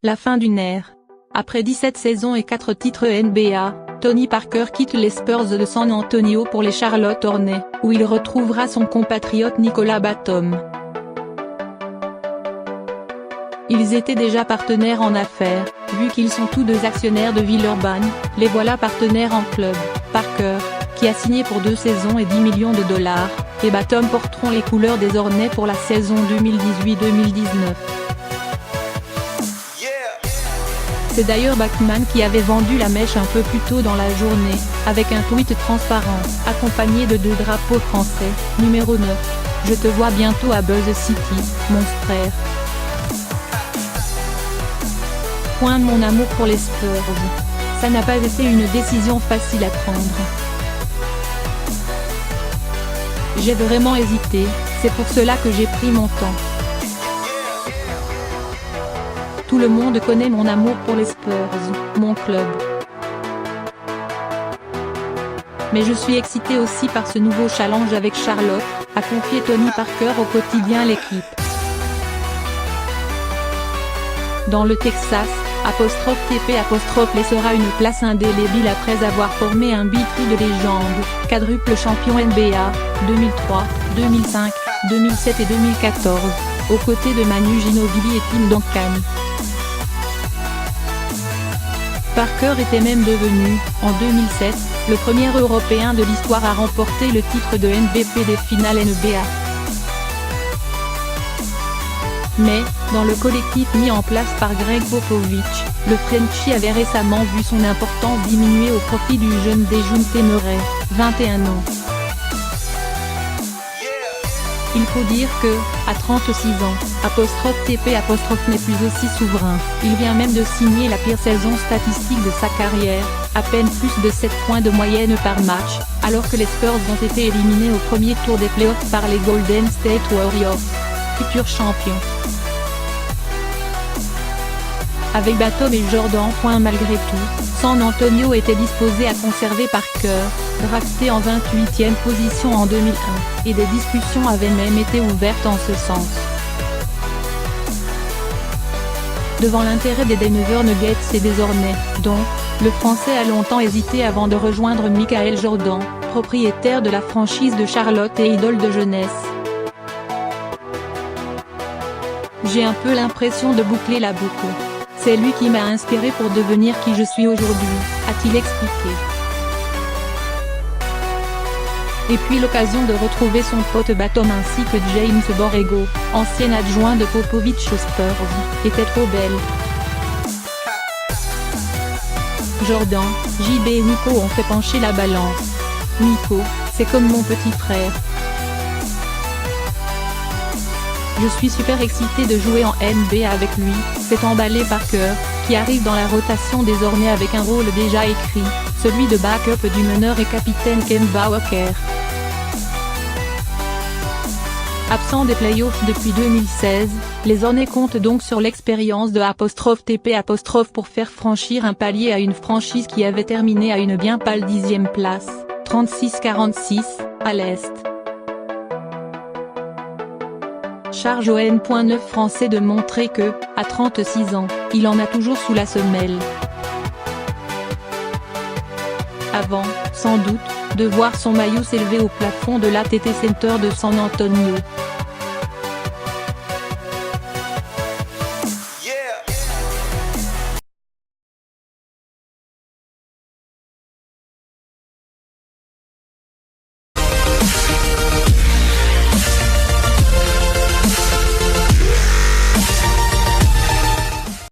La fin d'une ère. Après 17 saisons et 4 titres NBA, Tony Parker quitte les Spurs de San Antonio pour les Charlotte Hornets, où il retrouvera son compatriote Nicolas Batum. Ils étaient déjà partenaires en affaires, vu qu'ils sont tous deux actionnaires de Villeurbanne, les voilà partenaires en club. Parker, qui a signé pour 2 saisons et 10 millions de dollars, et Batum porteront les couleurs des Hornets pour la saison 2018-2019. C'est d'ailleurs Bachman qui avait vendu la mèche un peu plus tôt dans la journée, avec un tweet transparent, accompagné de 2 drapeaux français. Numéro 9. Je te vois bientôt à Buzz City, mon frère. Point mon amour pour les Spurs. Ça n'a pas été une décision facile à prendre. J'ai vraiment hésité, c'est pour cela que j'ai pris mon temps. Tout le monde connaît mon amour pour les Spurs, mon club. Mais je suis excité aussi par ce nouveau challenge avec Charlotte, a confié Tony Parker au quotidien L'équipe. Dans le Texas, _TP_ laissera une place indélébile après avoir formé un big three de légende, quadruple champion NBA, 2003, 2005, 2007 et 2014, aux côtés de Manu Ginobili et Tim Duncan. Parker était même devenu, en 2007, le premier Européen de l'histoire à remporter le titre de MVP des finales NBA. Mais, dans le collectif mis en place par Greg Popovich, le Frenchie avait récemment vu son importance diminuer au profit du jeune Dejounte Murray, 21 ans. Il faut dire que, à 36 ans, _TP_ n'est plus aussi souverain, il vient même de signer la pire saison statistique de sa carrière, à peine plus de 7 points de moyenne par match, alors que les Spurs ont été éliminés au premier tour des playoffs par les Golden State Warriors, futurs champions. Avec Batum et Jordan. Malgré tout, San Antonio était disposé à conserver Parker, drafté en 28e position en 2001, et des discussions avaient même été ouvertes en ce sens. Devant l'intérêt des Denver Nuggets et des Hornets, donc, le Français a longtemps hésité avant de rejoindre Michael Jordan, propriétaire de la franchise de Charlotte et idole de jeunesse. J'ai un peu l'impression de boucler la boucle. C'est lui qui m'a inspiré pour devenir qui je suis aujourd'hui, a-t-il expliqué. Et puis l'occasion de retrouver son pote Batum ainsi que James Borrego, ancien adjoint de Popovich aux Spurs, était trop belle. Jordan, JB et Nico ont fait pencher la balance. Nico, c'est comme mon petit frère. Je suis super excité de jouer en NBA avec lui, s'est emballé Parker, qui arrive dans la rotation des Hornets avec un rôle déjà écrit, celui de backup du meneur et capitaine Kemba Walker. Absent des playoffs depuis 2016, les Hornets comptent donc sur l'expérience de _TP_ pour faire franchir un palier à une franchise qui avait terminé à une bien pâle 10e place, 36-46, à l'Est. Charge au N.9 français de montrer que, à 36 ans, il en a toujours sous la semelle. Avant, sans doute, de voir son maillot s'élever au plafond de l'AT&T Center de San Antonio.